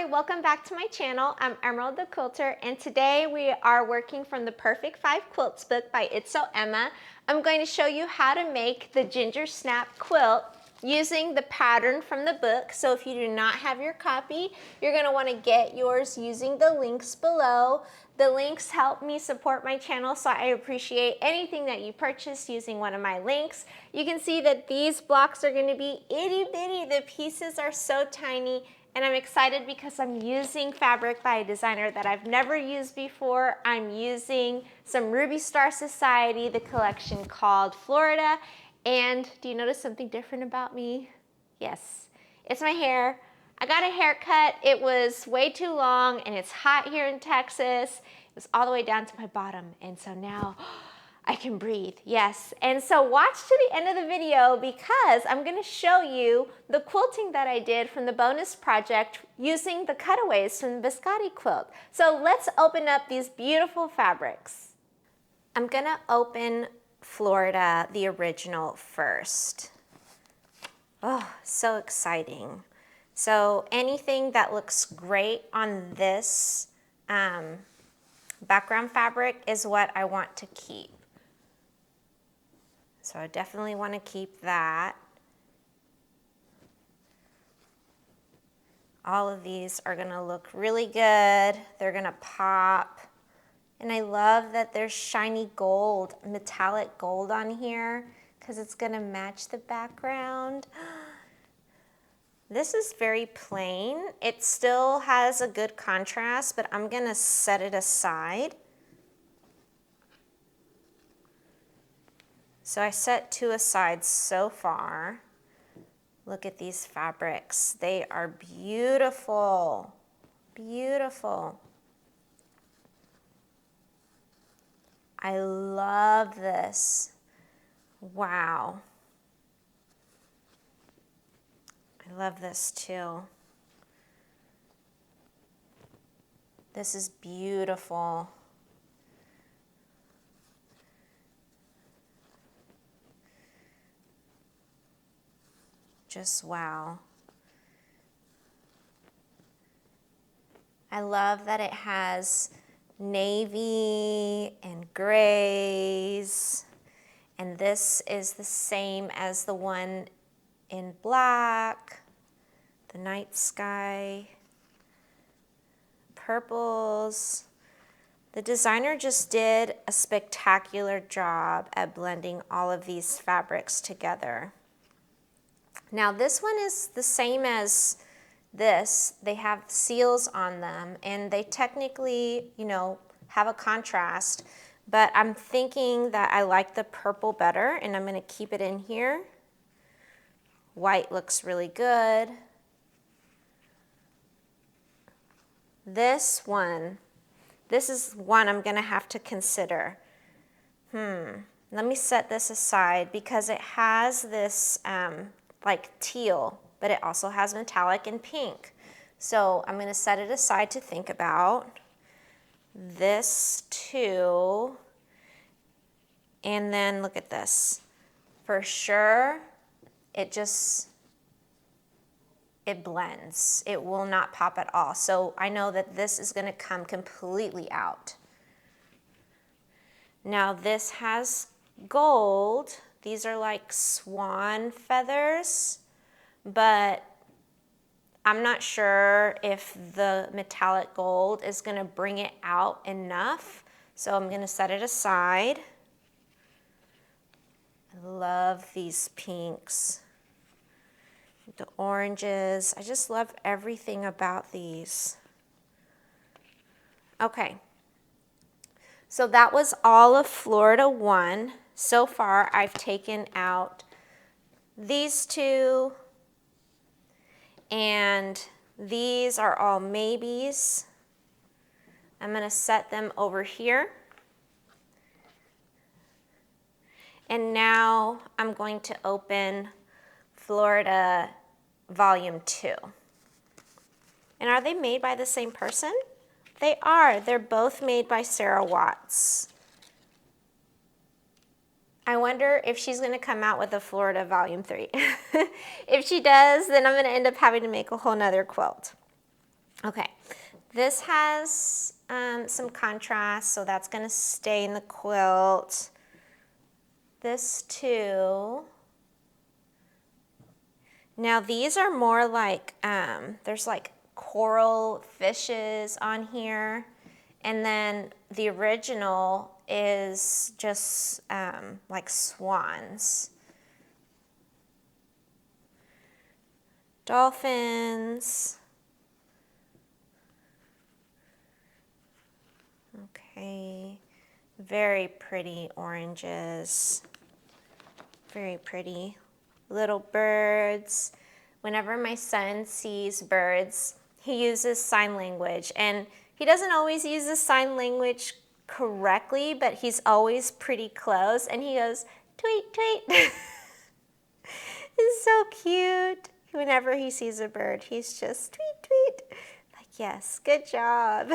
Hi, welcome back to my channel. I'm Emerald the Quilter, and today we are working from the Perfect 5 Quilts book by Itso Emma. I'm going to show you how to make the Gingersnap Quilt using the pattern from the book. So if you do not have your copy, you're going to want to get yours using the links below. The links help me support my channel, so I appreciate anything that you purchase using one of my links. You can see that these blocks are going to be itty bitty. The pieces are so tiny. And I'm excited because I'm using fabric by a designer that I've never used before. I'm using some Ruby Star Society, the collection called Florida. And do you notice something different about me? Yes, it's my hair. I got a haircut. It was way too long and it's hot here in Texas. It was all the way down to my bottom. And so now I can breathe, yes. And so watch to the end of the video because I'm gonna show you the quilting that I did from the bonus project using the cutaways from the Biscotti quilt. So let's open up these beautiful fabrics. I'm gonna open Florida, the original, first. Oh, so exciting. So anything that looks great on this background fabric is what I want to keep. So I definitely want to keep that. All of these are going to look really good. They're going to pop. And I love that there's shiny gold, metallic gold on here because it's going to match the background. This is very plain. It still has a good contrast, but I'm going to set it aside. So I set two aside so far. Look at these fabrics. They are beautiful, beautiful. I love this. Wow. I love this too. This is beautiful. Just wow. I love that it has navy and grays, and this is the same as the one in black, the night sky, purples. The designer just did a spectacular job at blending all of these fabrics together. Now this one is the same as this. They have seals on them and they technically, you know, have a contrast, but I'm thinking that I like the purple better and I'm going to keep it in here. White looks really good. This is one I'm going to have to consider. Let me set this aside because it has this like teal, but it also has metallic and pink. So I'm going to set it aside to think about. This too. And then look at this. For sure, it blends. It will not pop at all. So I know that this is going to come completely out. Now this has gold. These are like swan feathers, but I'm not sure if the metallic gold is going to bring it out enough. So I'm going to set it aside. I love these pinks, the oranges. I just love everything about these. Okay. So that was all of Florida 1. So far, I've taken out these two, and these are all maybes. I'm going to set them over here. And now I'm going to open Florida Volume 2. And are they made by the same person? They are. They're both made by Sarah Watts. I wonder if she's going to come out with a Florida Volume 3. If she does, then I'm going to end up having to make a whole nother quilt. Okay, this has some contrast, so that's gonna stay in the quilt. This too. Now these are more like, there's like coral fishes on here. And then the original is just like swans. Dolphins. Okay, very pretty oranges. Very pretty. Little birds. Whenever my son sees birds, he uses sign language, and he doesn't always use the sign language correctly, but he's always pretty close, and he goes, tweet, tweet. It's so cute. Whenever he sees a bird, he's just tweet, tweet. Like, yes, good job.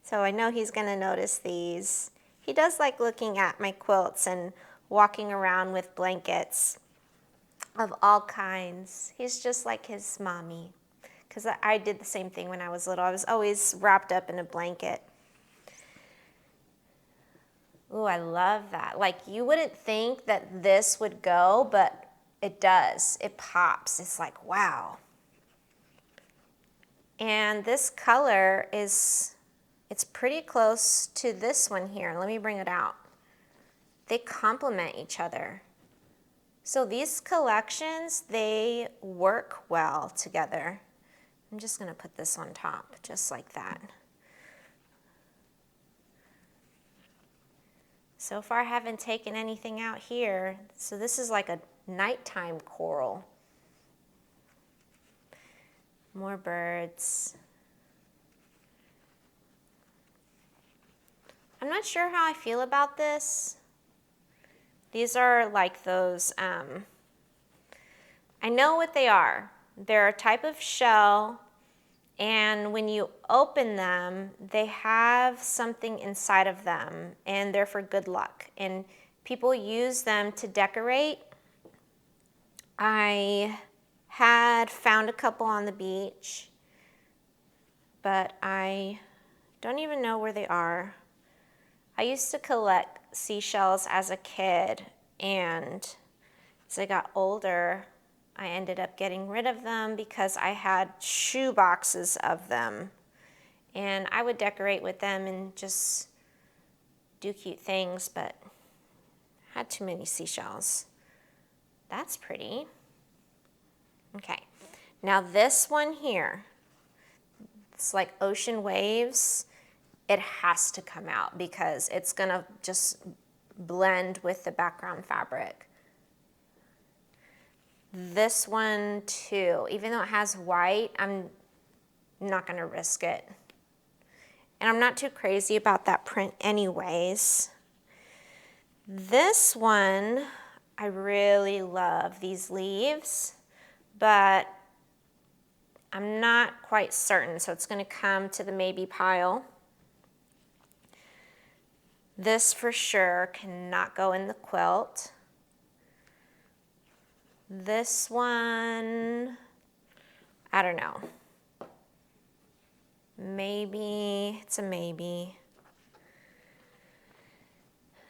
So I know he's gonna notice these. He does like looking at my quilts and walking around with blankets of all kinds. He's just like his mommy, because I did the same thing when I was little. I was always wrapped up in a blanket. Ooh, I love that. Like, you wouldn't think that this would go, but it does. It pops. It's like, wow. And this color is, it's pretty close to this one here. Let me bring it out. They complement each other. So these collections, they work well together. I'm just gonna put this on top, just like that. So far I haven't taken anything out here. So this is like a nighttime coral. More birds. I'm not sure how I feel about this. These are like those, I know what they are. They're a type of shell, and when you open them, they have something inside of them, and they're for good luck. And people use them to decorate. I had found a couple on the beach, but I don't even know where they are. I used to collect seashells as a kid, and as I got older, I ended up getting rid of them because I had shoe boxes of them, and I would decorate with them and just do cute things, but I had too many seashells. That's pretty. Okay, now this one here, it's like ocean waves. It has to come out because it's gonna just blend with the background fabric. This one too, even though it has white, I'm not gonna risk it. And I'm not too crazy about that print anyways. This one, I really love these leaves, but I'm not quite certain, so it's gonna come to the maybe pile. This for sure cannot go in the quilt. This one, I don't know. Maybe, it's a maybe.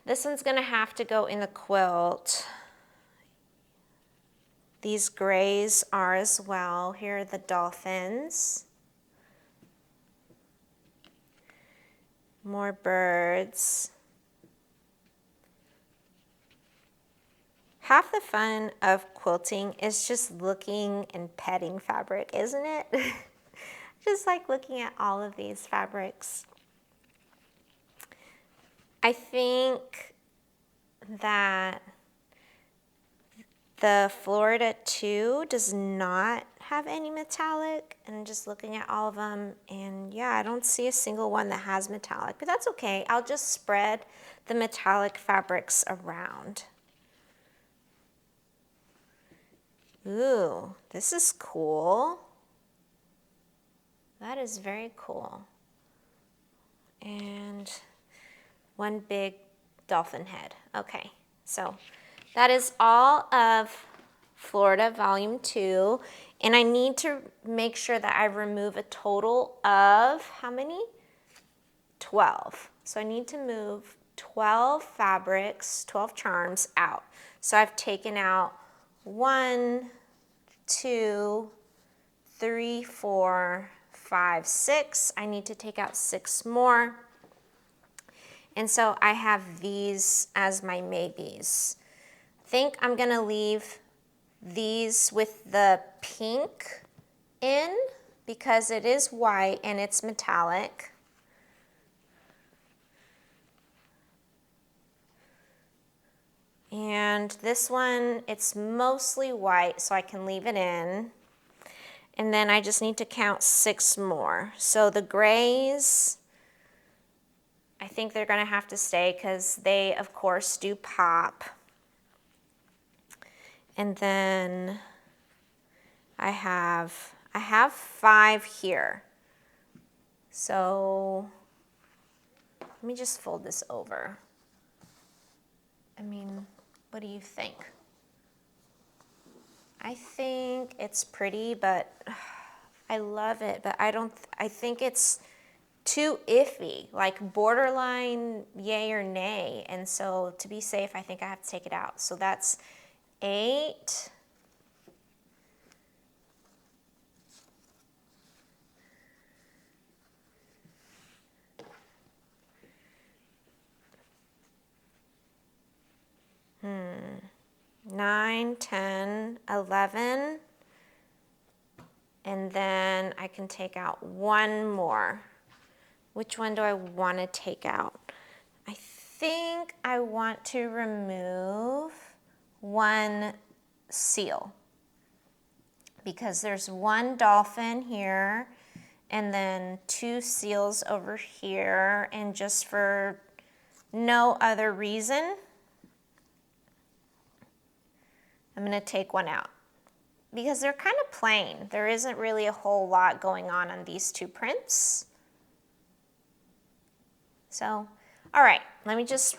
This one's gonna have to go in the quilt. These grays are as well. Here are the dolphins. More birds. Half the fun of quilting is just looking and petting fabric, isn't it? Just like looking at all of these fabrics. I think that the Florida 2 does not have any metallic, and just looking at all of them, and yeah, I don't see a single one that has metallic, but that's okay. I'll just spread the metallic fabrics around. Ooh, this is cool. That is very cool. And one big dolphin head. Okay, so that is all of Florida Volume 2. And I need to make sure that I remove a total of, how many? 12. So I need to move 12 fabrics, 12 charms out. So I've taken out 1, 2, 3, 4, 5, 6. I need to take out 6 more. And so I have these as my maybes. I think I'm gonna leave these with the pink in because it is white and it's metallic. And this one, it's mostly white, so I can leave it in. And then I just need to count 6 more. So the grays, I think they're gonna have to stay because they, of course, do pop. And then I have 5 here. So let me just fold this over. I mean, what do you think? I think it's pretty, but I love it, but I think it's too iffy, like borderline yay or nay. And so to be safe, I think I have to take it out. So that's 8. Nine, 10, 11, and then I can take out 1 more. Which one do I want to take out? I think I want to remove 1 seal because there's 1 dolphin here and then 2 seals over here, and just for no other reason, I'm gonna take 1 out because they're kind of plain. There isn't really a whole lot going on these 2 prints. So, all right, let me just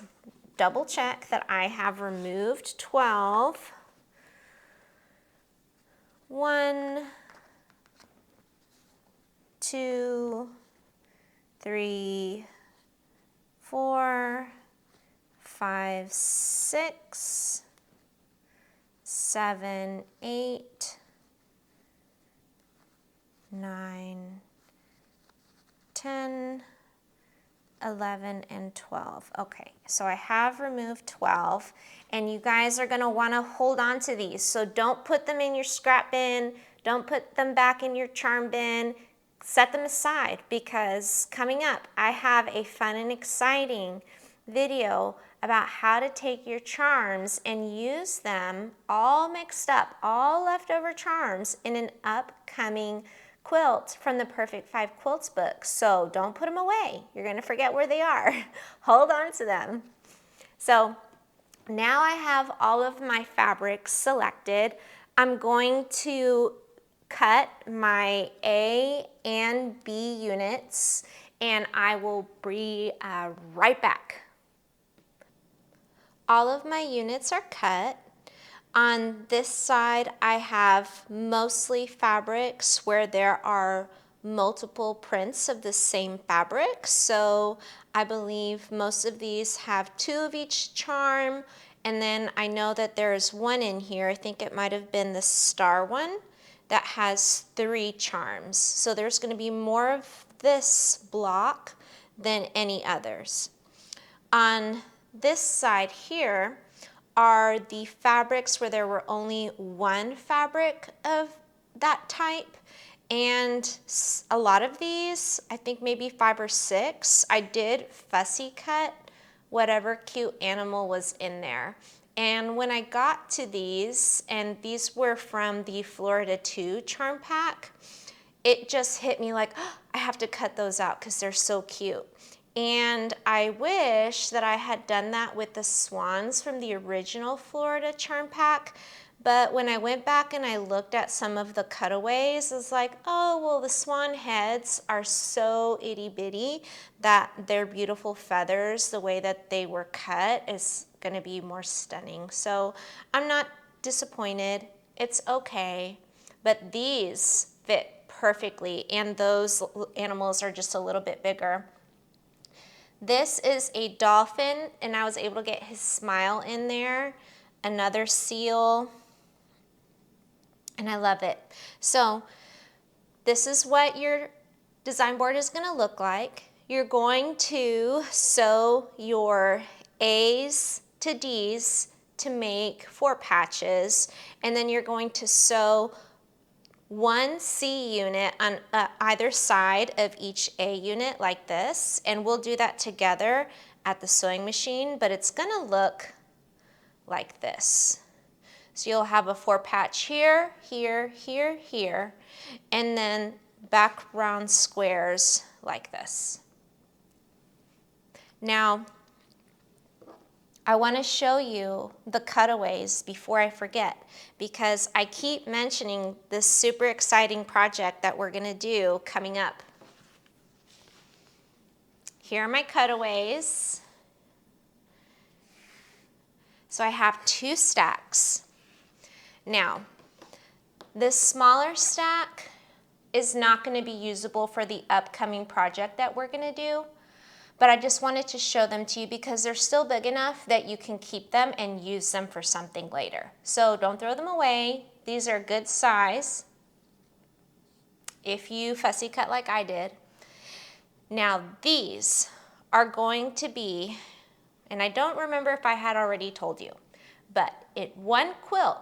double check that I have removed 12. 1, 2, 3, 4, 5, 6, 7, 8, 9, 10, 11, and 12. Okay, so I have removed 12, and you guys are gonna wanna hold on to these. So don't put them in your scrap bin, don't put them back in your charm bin, set them aside, because coming up, I have a fun and exciting video about how to take your charms and use them all mixed up, all leftover charms in an upcoming quilt from the Perfect 5 Quilts book. So don't put them away. You're gonna forget where they are. Hold on to them. So now I have all of my fabrics selected. I'm going to cut my A and B units, and I will be right back. All of my units are cut. On this side, I have mostly fabrics where there are multiple prints of the same fabric. So I believe most of these have 2 of each charm. And then I know that there's 1 in here, I think it might have been the star one, that has 3 charms. So there's going to be more of this block than any others. On this side here are the fabrics where there were only 1 fabric of that type, and a lot of these, I think maybe 5 or 6, I did fussy cut whatever cute animal was in there. And when I got to these, and these were from the Florida 2 charm pack, it just hit me like, oh, I have to cut those out because they're so cute. And I wish that I had done that with the swans from the original Florida charm pack. But when I went back and I looked at some of the cutaways, it's like, oh, well, the swan heads are so itty bitty that their beautiful feathers, the way that they were cut, is gonna be more stunning. So I'm not disappointed. It's okay. but these fit perfectly, and those animals are just a little bit bigger. This is a dolphin, and I was able to get his smile in there. Another seal, and I love it. So this is what your design board is going to look like. You're going to sew your A's to D's to make 4 patches, and then you're going to sew 1 C unit on either side of each A unit like this, and we'll do that together at the sewing machine, but it's going to look like this. So you'll have a 4 patch here, here, here, here, and then background squares like this. Now, I want to show you the cutaways before I forget, because I keep mentioning this super exciting project that we're going to do coming up. Here are my cutaways. So I have 2 stacks. Now, this smaller stack is not going to be usable for the upcoming project that we're going to do, but I just wanted to show them to you because they're still big enough that you can keep them and use them for something later. So don't throw them away. These are good size if you fussy cut like I did. Now these are going to be, and I don't remember if I had already told you, but in one quilt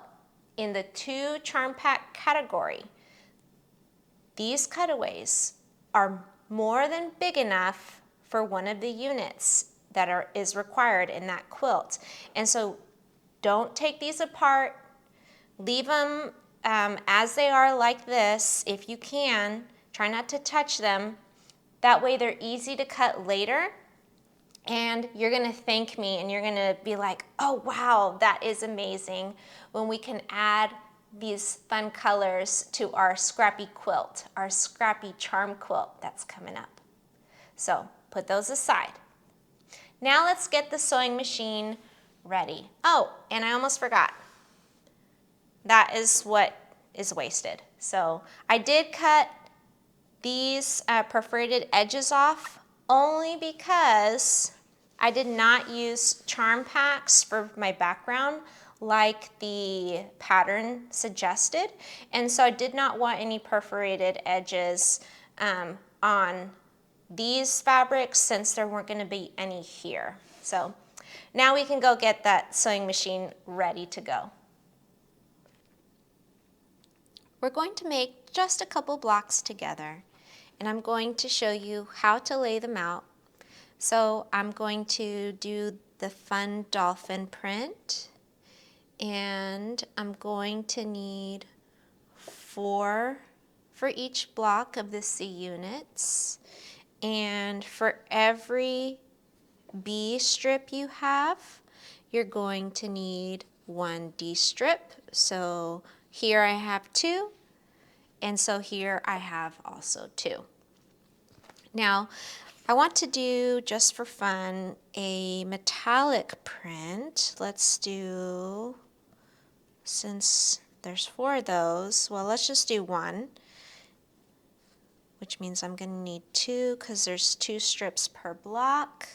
in the 2 charm pack category, these cutaways are more than big enough for one of the units that is required in that quilt. And so don't take these apart. Leave them as they are like this if you can. Try not to touch them. That way they're easy to cut later, and you're gonna thank me and you're gonna be like, oh wow, that is amazing, when we can add these fun colors to our scrappy quilt, our scrappy charm quilt that's coming up. So put those aside. Now let's get the sewing machine ready. Oh, and I almost forgot. That is what is wasted. So I did cut these perforated edges off only because I did not use charm packs for my background like the pattern suggested, and so I did not want any perforated edges on these fabrics since there weren't going to be any here. So now we can go get that sewing machine ready to go. We're going to make just a couple blocks together, and I'm going to show you how to lay them out. So I'm going to do the fun dolphin print, and I'm going to need 4 for each block of the C units, and for every B strip you have, you're going to need 1 D strip. So here I have 2, and so here I have also 2. Now I want to do, just for fun, a metallic print. Let's do, since there's 4 of those, well, let's just do 1, which means I'm going to need 2 because there's 2 strips per block.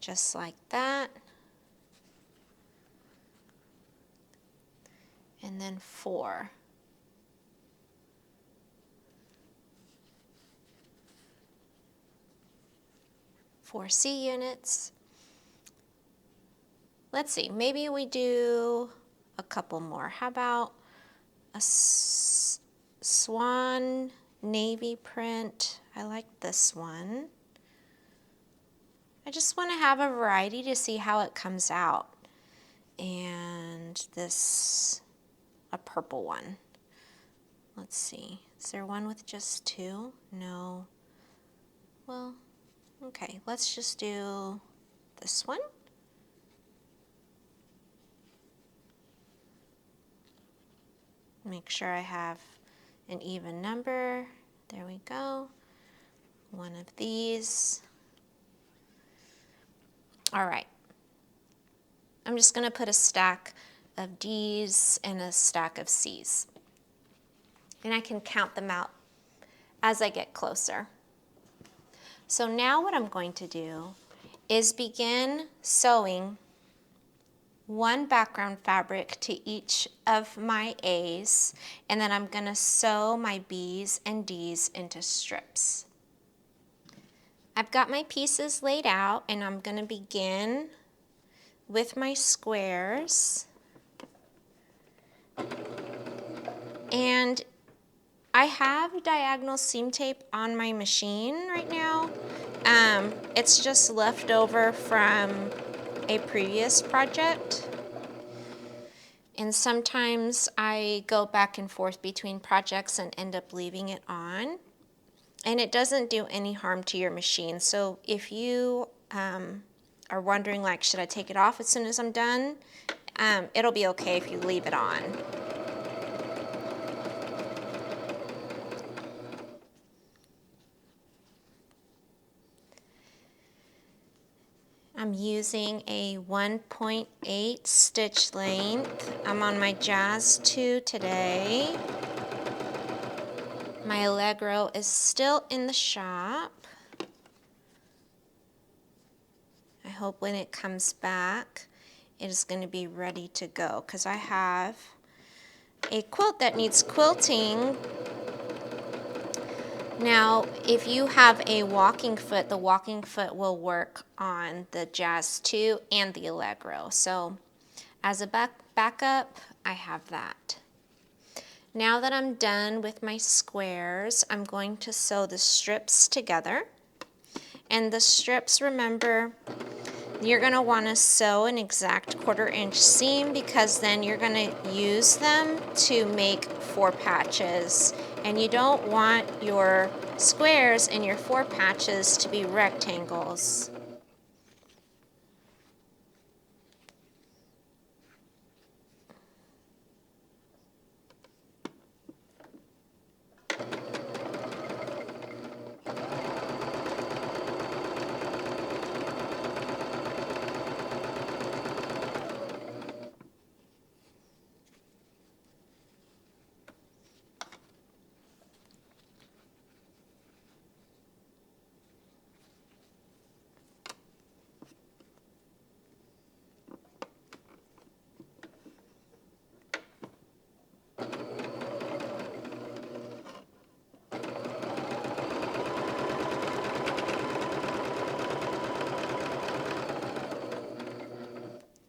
Just like that. And then 4. 4 C units. Let's see, maybe we do a couple more. How about a swan navy print? I like this one. I just want to have a variety to see how it comes out. And this, a purple one. Let's see, is there one with just 2? No. Well, okay, let's just do this one. Make sure I have an even number. There we go. 1 of these. All right. I'm just going to put a stack of D's and a stack of C's. And I can count them out as I get closer. So now what I'm going to do is begin sewing one background fabric to each of my A's, and then I'm going to sew my B's and D's into strips. I've got my pieces laid out, and I'm going to begin with my squares. And I have diagonal seam tape on my machine right now. It's just left over from a previous project. And sometimes I go back and forth between projects and end up leaving it on. And it doesn't do any harm to your machine. So if you are wondering, like, should I take it off as soon as I'm done? It'll be okay if you leave it on. I'm using a 1.8 stitch length. I'm on my Jazz 2 today. My Allegro is still in the shop. I hope when it comes back, it is going to be ready to go, because I have a quilt that needs quilting. Now, if you have a walking foot, the walking foot will work on the Jazz 2 and the Allegro. So as a backup, I have that. Now that I'm done with my squares, I'm going to sew the strips together. And the strips, remember, you're going to want to sew an exact 1/4 inch seam, because then you're going to use them to make 4 patches. And you don't want your squares and your 4 patches to be rectangles.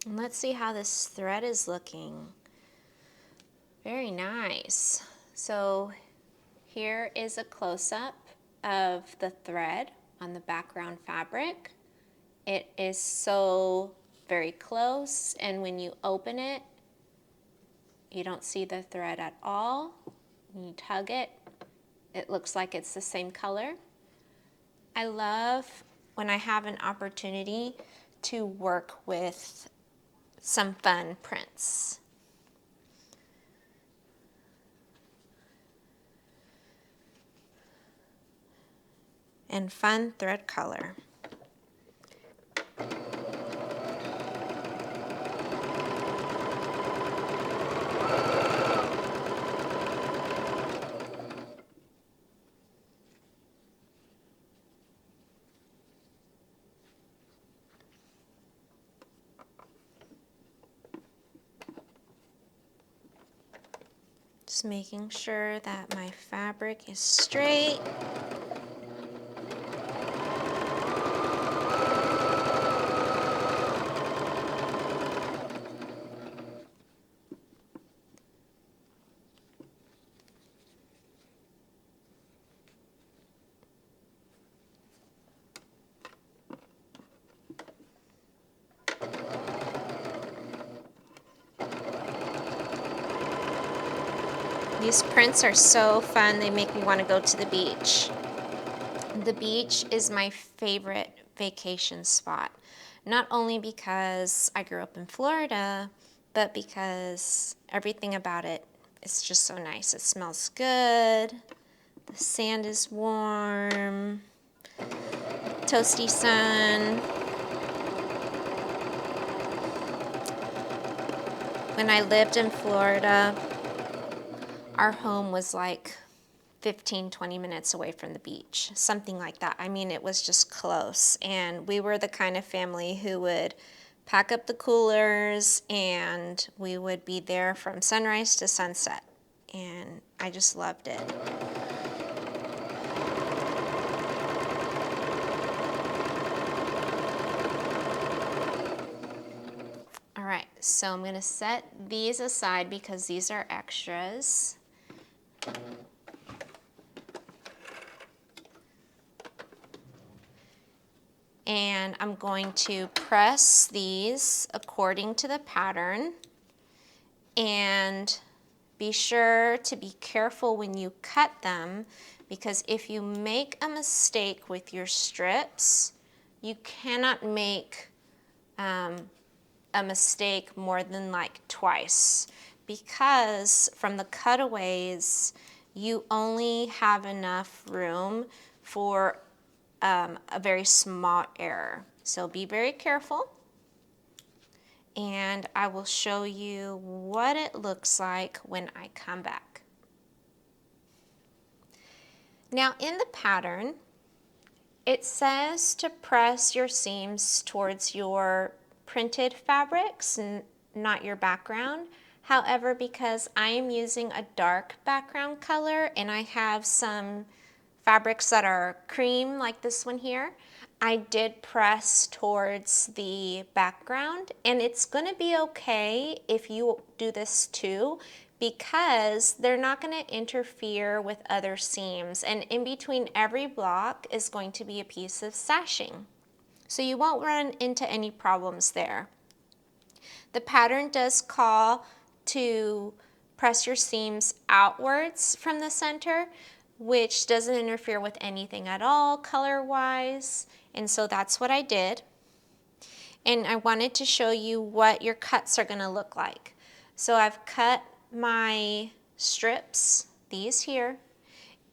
And let's see how this thread is looking. Very nice. So here is a close-up of the thread on the background fabric. It is so very close, and when you open it, you don't see the thread at all. When you tug it, it looks like it's the same color. I love when I have an opportunity to work with some fun prints. And fun thread color. Just making sure that my fabric is straight. These prints are so fun, they make me want to go to the beach. The beach is my favorite vacation spot, not only because I grew up in Florida, but because everything about it is just so nice. It smells good, the sand is warm, toasty sun. When I lived in Florida, our home was like 15-20 minutes away from the beach, something like that. I mean, it was just close, and we were the kind of family who would pack up the coolers and we would be there from sunrise to sunset, and I just loved it. All right, so I'm gonna set these aside because these are extras. And I'm going to press these according to the pattern, and be sure to be careful when you cut them, because if you make a mistake with your strips, you cannot make a mistake more than like twice, because from the cutaways you only have enough room for a very small error. So be very careful, and I will show you what it looks like when I come back. Now in the pattern, it says to press your seams towards your printed fabrics, not your background. However, because I am using a dark background color and I have some fabrics that are cream like this one here, I did press towards the background, and it's going to be okay if you do this too, because they're not going to interfere with other seams, and in between every block is going to be a piece of sashing. So you won't run into any problems there. The pattern does call to press your seams outwards from the center, which doesn't interfere with anything at all color-wise, and so that's what I did. And I wanted to show you what your cuts are going to look like. So I've cut my strips, these here,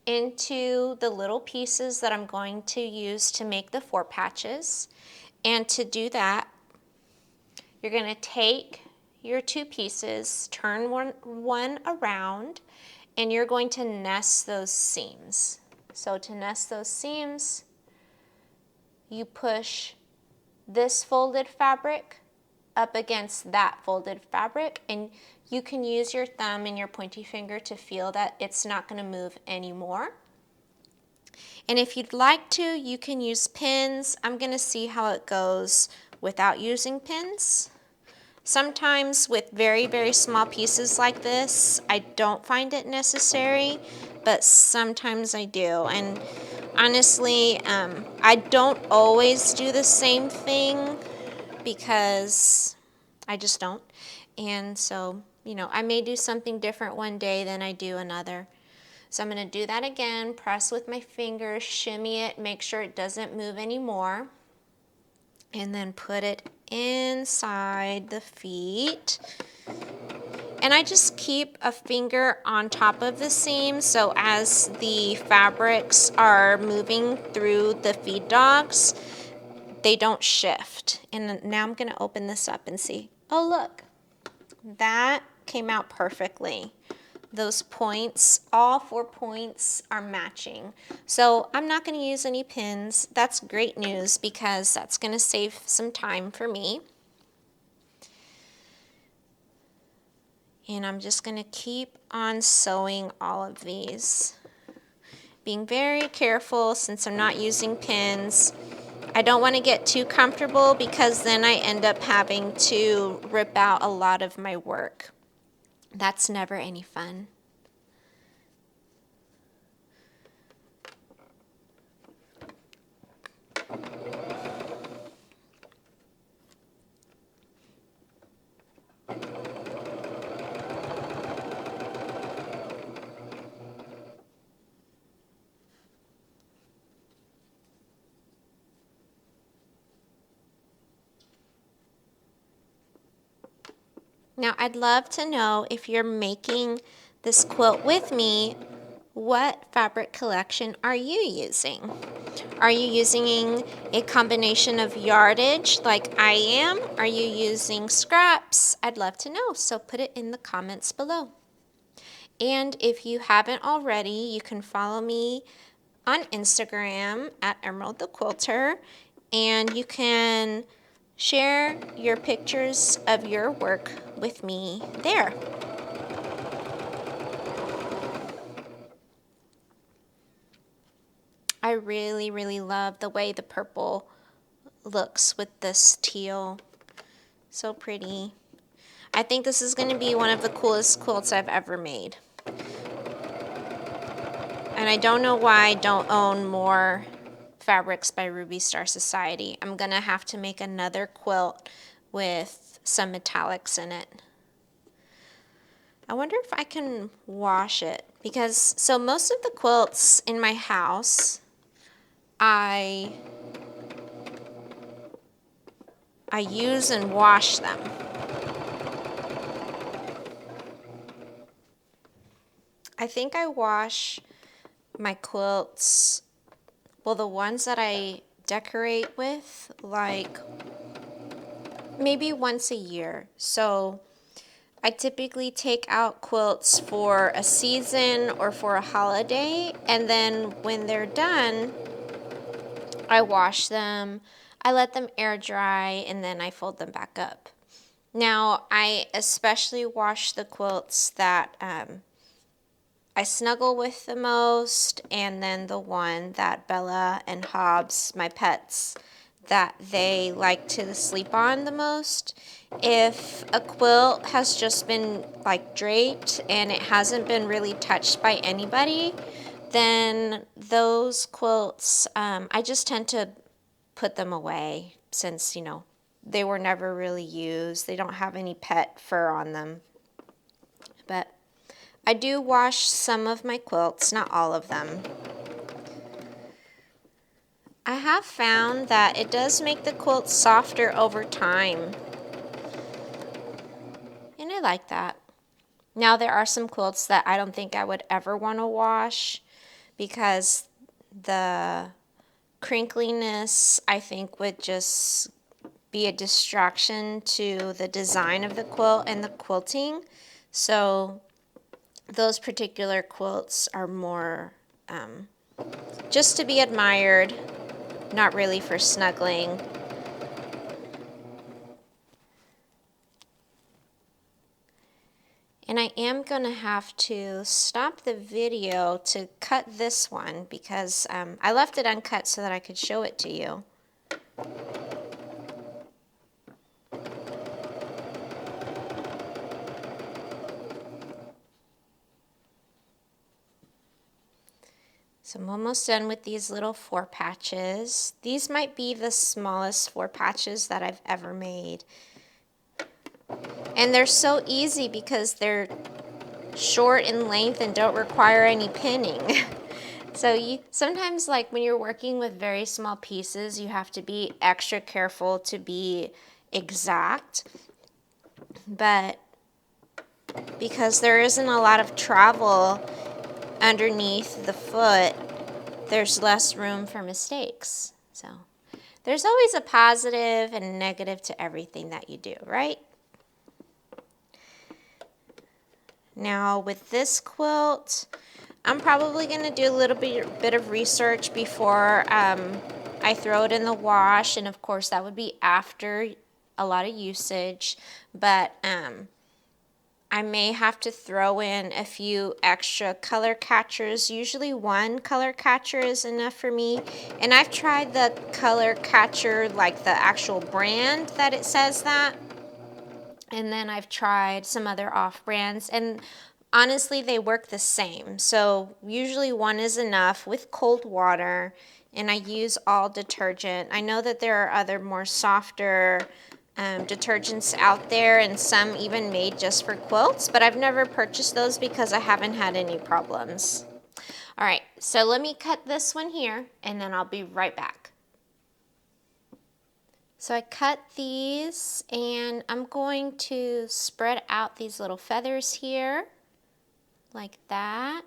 into the little pieces that I'm going to use to make the 4 patches. And to do that, you're going to take your 2 pieces, turn one around, and you're going to nest those seams. So to nest those seams, you push this folded fabric up against that folded fabric, and you can use your thumb and your pointy finger to feel that it's not going to move anymore. And if you'd like to, you can use pins. I'm going to see how it goes without using pins. Sometimes with very, very small pieces like this, I don't find it necessary, but sometimes I do. And honestly, I don't always do the same thing because I just don't. And so, you know, I may do something different one day than I do another. So I'm going to do that again, press with my fingers, shimmy it, make sure it doesn't move anymore, and then put it inside the feet. And I just keep a finger on top of the seam, so as the fabrics are moving through the feed dogs, they don't shift. And now I'm going to open this up and see. Oh, look, that came out perfectly. Those points, all 4 points are matching. So I'm not going to use any pins. That's great news because that's going to save some time for me. And I'm just going to keep on sewing all of these. Being very careful since I'm not using pins. I don't want to get too comfortable because then I end up having to rip out a lot of my work. That's never any fun. Now, I'd love to know, if you're making this quilt with me, what fabric collection are you using? Are you using a combination of yardage like I am? Are you using scraps? I'd love to know, so put it in the comments below. And if you haven't already, you can follow me on Instagram at Emerald the Quilter, and you can share your pictures of your work with me there. I really, really love the way the purple looks with this teal. So pretty. I think this is going to be one of the coolest quilts I've ever made. And I don't know why I don't own more fabrics by Ruby Star Society. I'm going to have to make another quilt with some metallics in it. I wonder if I can wash it, because so most of the quilts in my house I use and wash them. I think I wash my quilts, well, the ones that I decorate with, like maybe once a year. So I typically take out quilts for a season or for a holiday, and then when they're done, I wash them, I let them air dry, and then I fold them back up. Now, I especially wash the quilts that I snuggle with the most, and then the one that Bella and Hobbs, my pets, that they like to sleep on the most. If a quilt has just been like draped and it hasn't been really touched by anybody, then those quilts, I just tend to put them away, since, you know, they were never really used. They don't have any pet fur on them. But I do wash some of my quilts, not all of them. I have found that it does make the quilt softer over time, and I like that. Now, there are some quilts that I don't think I would ever want to wash, because the crinkliness, I think, would just be a distraction to the design of the quilt and the quilting. So those particular quilts are more just to be admired, not really for snuggling. And I am going to have to stop the video to cut this one, because I left it uncut so that I could show it to you. So I'm almost done with these little 4 patches. These might be the smallest 4 patches that I've ever made. And they're so easy because they're short in length and don't require any pinning. So sometimes, like when you're working with very small pieces, you have to be extra careful to be exact. But because there isn't a lot of travel underneath the foot, there's less room for mistakes. So there's always a positive and negative to everything that you do, right? Now with this quilt, I'm probably going to do a little bit of research before I throw it in the wash, and of course that would be after a lot of usage, but I may have to throw in a few extra color catchers. Usually 1 color catcher is enough for me. And I've tried the color catcher, like the actual brand that it says that. And then I've tried some other off brands, and honestly they work the same. So usually 1 is enough with cold water, and I use all detergent. I know that there are other more softer detergents out there, and some even made just for quilts, but I've never purchased those because I haven't had any problems. All right, so let me cut this one here, and then I'll be right back. So I cut these, and I'm going to spread out these little feathers here, like that.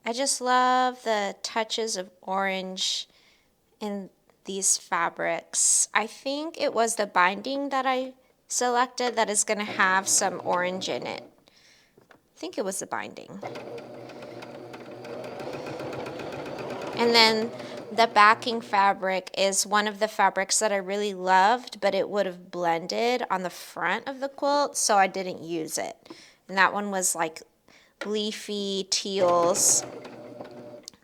I just love the touches of orange in these fabrics. I think it was the binding that I selected that is going to have some orange in it. I think it was the binding. And then the backing fabric is one of the fabrics that I really loved, but it would have blended on the front of the quilt, so I didn't use it. And that one was like leafy teals.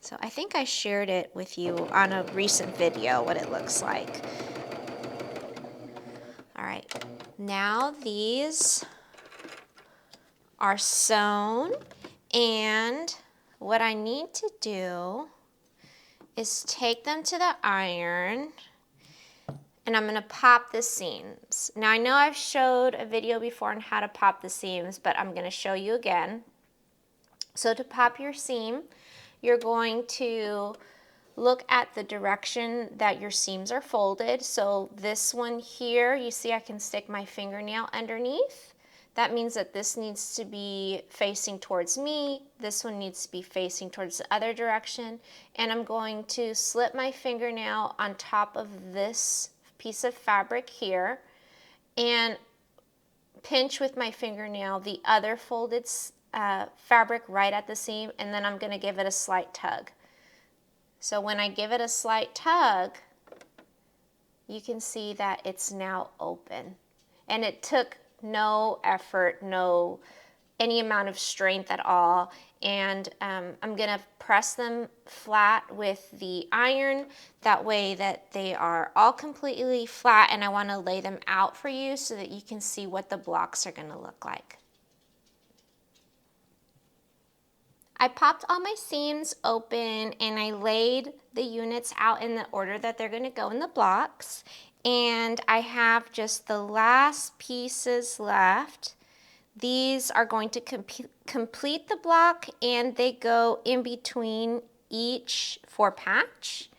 So I think I shared it with you on a recent video, what it looks like. All right, now these are sewn, and what I need to do is take them to the iron, and I'm gonna pop the seams. Now I know I've showed a video before on how to pop the seams, but I'm gonna show you again. So to pop your seam, you're going to look at the direction that your seams are folded. So this one here, you see I can stick my fingernail underneath. That means that this needs to be facing towards me. This one needs to be facing towards the other direction. And I'm going to slip my fingernail on top of this piece of fabric here and pinch with my fingernail the other folded fabric right at the seam, and then I'm going to give it a slight tug. So when I give it a slight tug, you can see that it's now open. And it took no effort, any amount of strength at all. And I'm gonna press them flat with the iron, that way that they are all completely flat, and I wanna lay them out for you so that you can see what the blocks are gonna look like. I popped all my seams open and I laid the units out in the order that they're going to go in the blocks. And I have just the last pieces left. These are going to complete the block, and they go in between each 4-patch.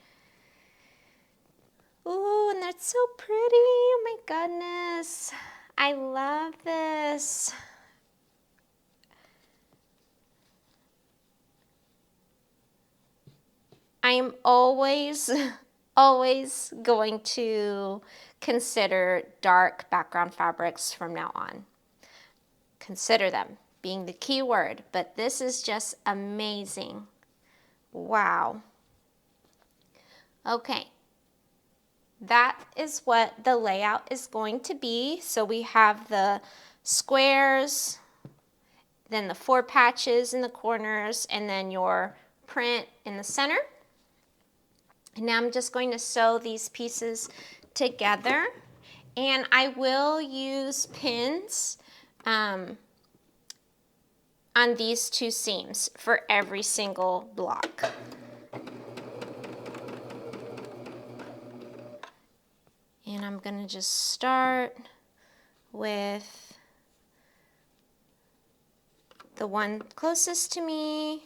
Ooh, and that's so pretty. Oh my goodness. I love this. I am always going to consider dark background fabrics from now on. Consider them being the key word, but this is just amazing. Wow. Okay, that is what the layout is going to be. So we have the squares, then the 4 patches in the corners, and then your print in the center. And now I'm just going to sew these pieces together, and I will use pins on these 2 seams for every single block. And I'm going to just start with the one closest to me.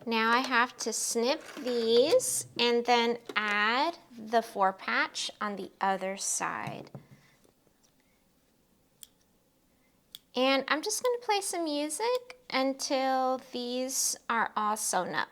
Now I have to snip these and then add the 4-patch on the other side. And I'm just going to play some music until these are all sewn up.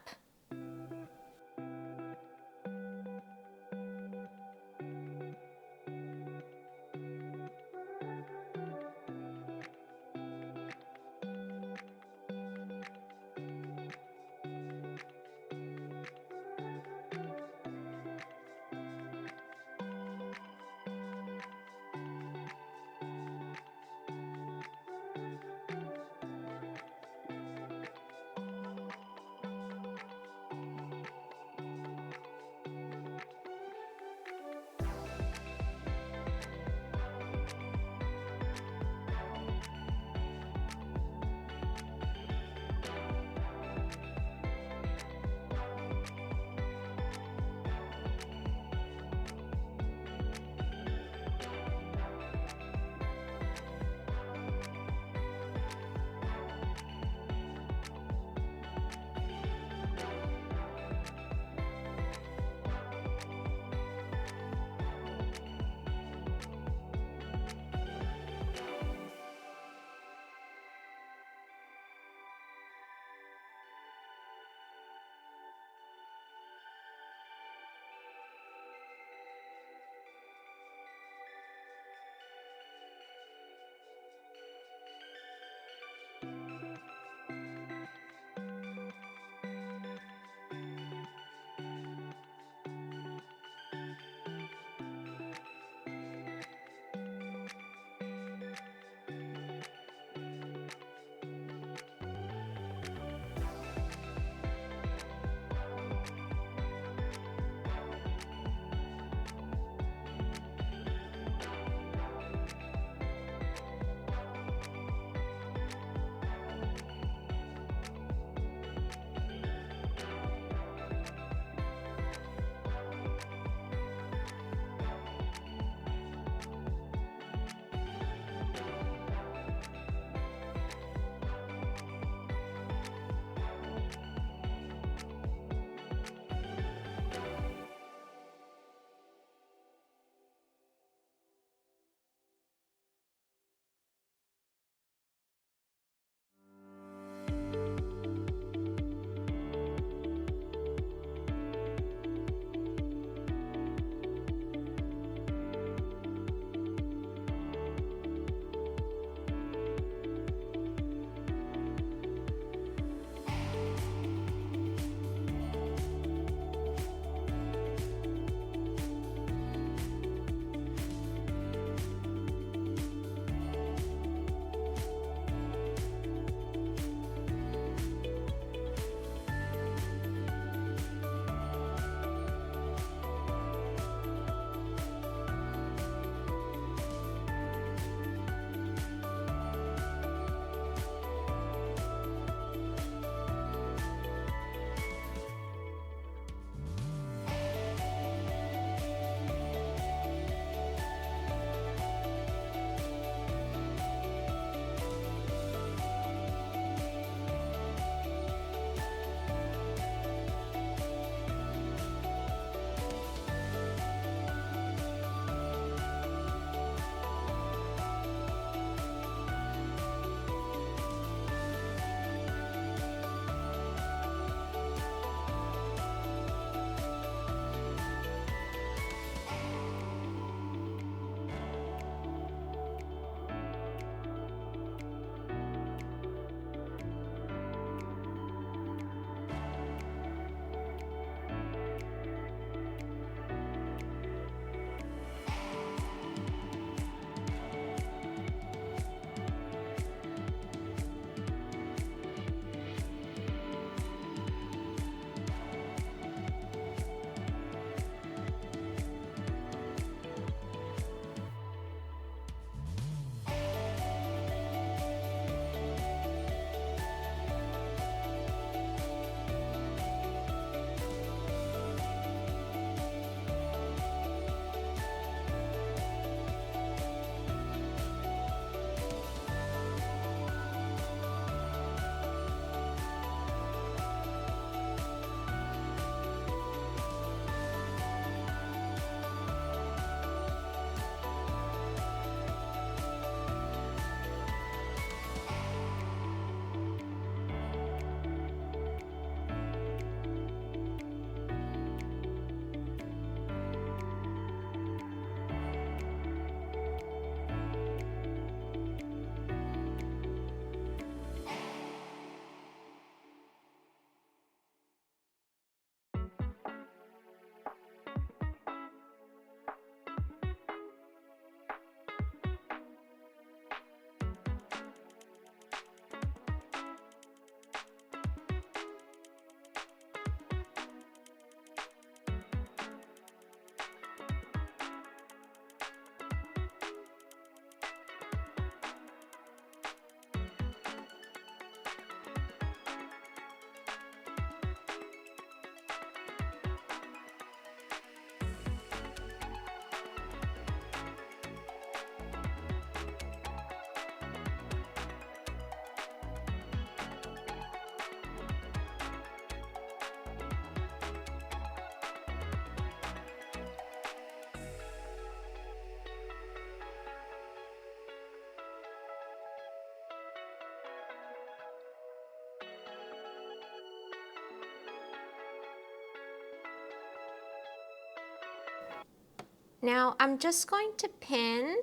Now I'm just going to pin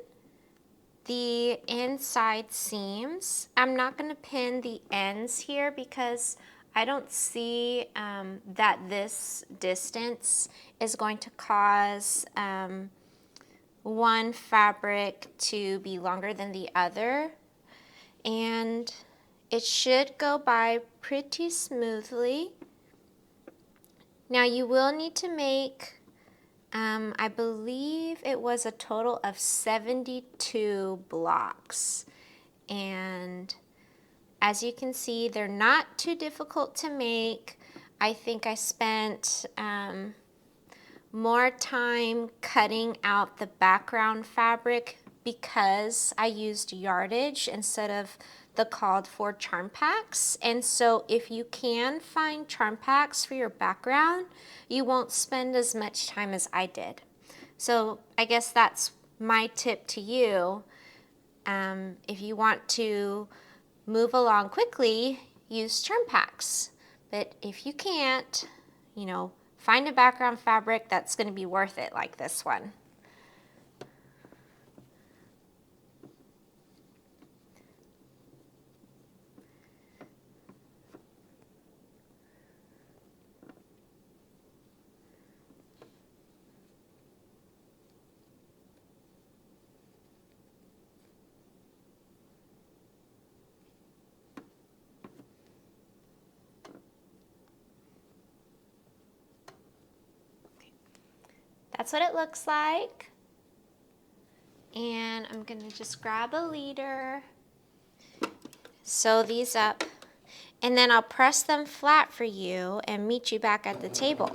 the inside seams. I'm not going to pin the ends here because I don't see that this distance is going to cause one fabric to be longer than the other, and it should go by pretty smoothly. Now you will need to make I believe it was a total of 72 blocks, and as you can see, they're not too difficult to make. I think I spent more time cutting out the background fabric because I used yardage instead of the called for charm packs. And so if you can find charm packs for your background, you won't spend as much time as I did. So I guess that's my tip to you. If you want to move along quickly, use charm packs. But if you can't, you know, find a background fabric that's going to be worth it, like this one. That's what it looks like. And I'm going to just grab a leader, sew these up, and then I'll press them flat for you and meet you back at the table.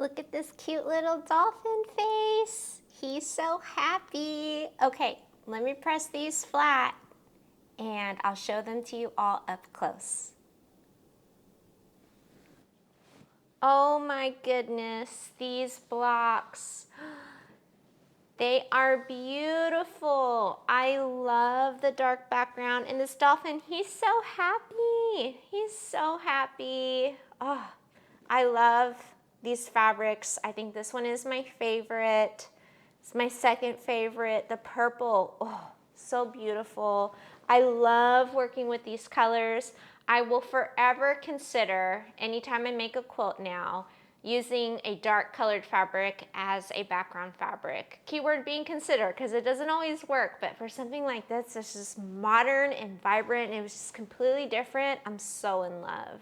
Look at this cute little dolphin face. He's so happy. Okay, let me press these flat and I'll show them to you all up close. Oh my goodness, these blocks. They are beautiful. I love the dark background. And this dolphin, he's so happy. He's so happy. Oh, I love these fabrics. I think this one is my favorite. It's my second favorite. The purple, oh, so beautiful. I love working with these colors. I will forever consider, anytime I make a quilt now, using a dark colored fabric as a background fabric. Keyword being consider, because it doesn't always work, but for something like this, it's just modern and vibrant, and it was just completely different. I'm so in love.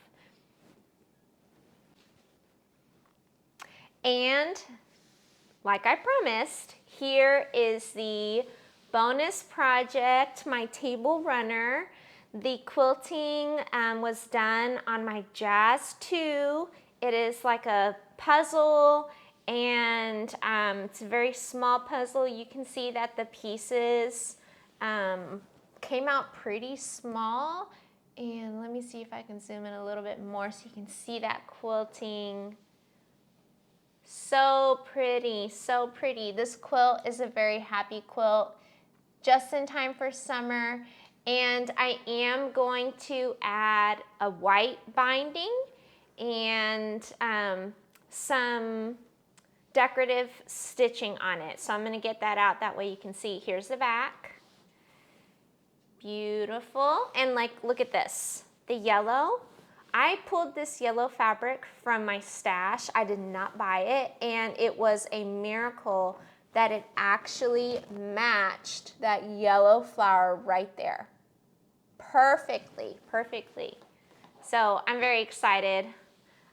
And like I promised, here is the bonus project, my table runner. The quilting was done on my Jazz 2. It is like a puzzle, and it's a very small puzzle. You can see that the pieces came out pretty small. And let me see if I can zoom in a little bit more so you can see that quilting. So pretty, so pretty. This quilt is a very happy quilt, just in time for summer. And I am going to add a white binding and some decorative stitching on it. So I'm going to get that out, that way you can see. Here's the back. Beautiful. And like, look at this, the yellow. I pulled this yellow fabric from my stash. I did not buy it, and it was a miracle that it actually matched that yellow flower right there. Perfectly, perfectly. So I'm very excited.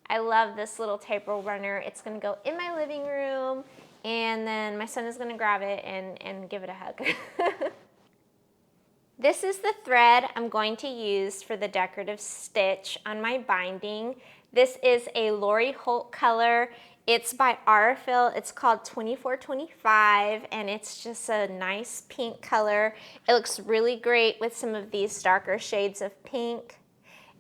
I love this little table runner. It's gonna go in my living room, and then my son is gonna grab it and give it a hug. This is the thread I'm going to use for the decorative stitch on my binding. This is a Lori Holt color. It's by Aurifil. It's called 2425, and it's just a nice pink color. It looks really great with some of these darker shades of pink.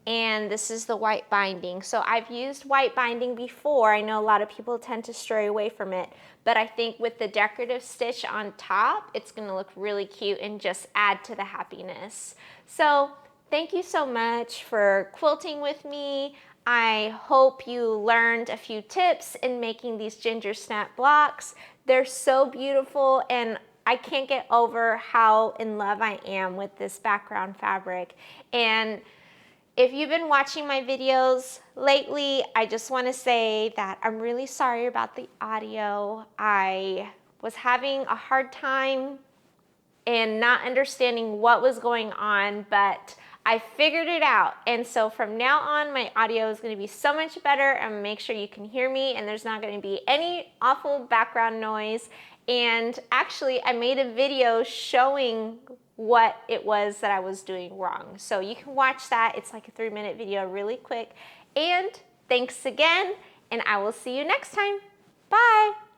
And this is the white binding. So I've used white binding before. I know a lot of people tend to stray away from it, but I think with the decorative stitch on top, it's gonna look really cute and just add to the happiness. So thank you so much for quilting with me. I hope you learned a few tips in making these Gingersnap blocks. They're so beautiful, and I can't get over how in love I am with this background fabric. And if you've been watching my videos lately, I just want to say that I'm really sorry about the audio. I was having a hard time and not understanding what was going on, but I figured it out. And so from now on, my audio is going to be so much better, and make sure you can hear me, and there's not going to be any awful background noise. And actually, I made a video showing what it was that I was doing wrong. So you can watch that. It's like a 3-minute video, really quick. And thanks again, and I will see you next time. Bye.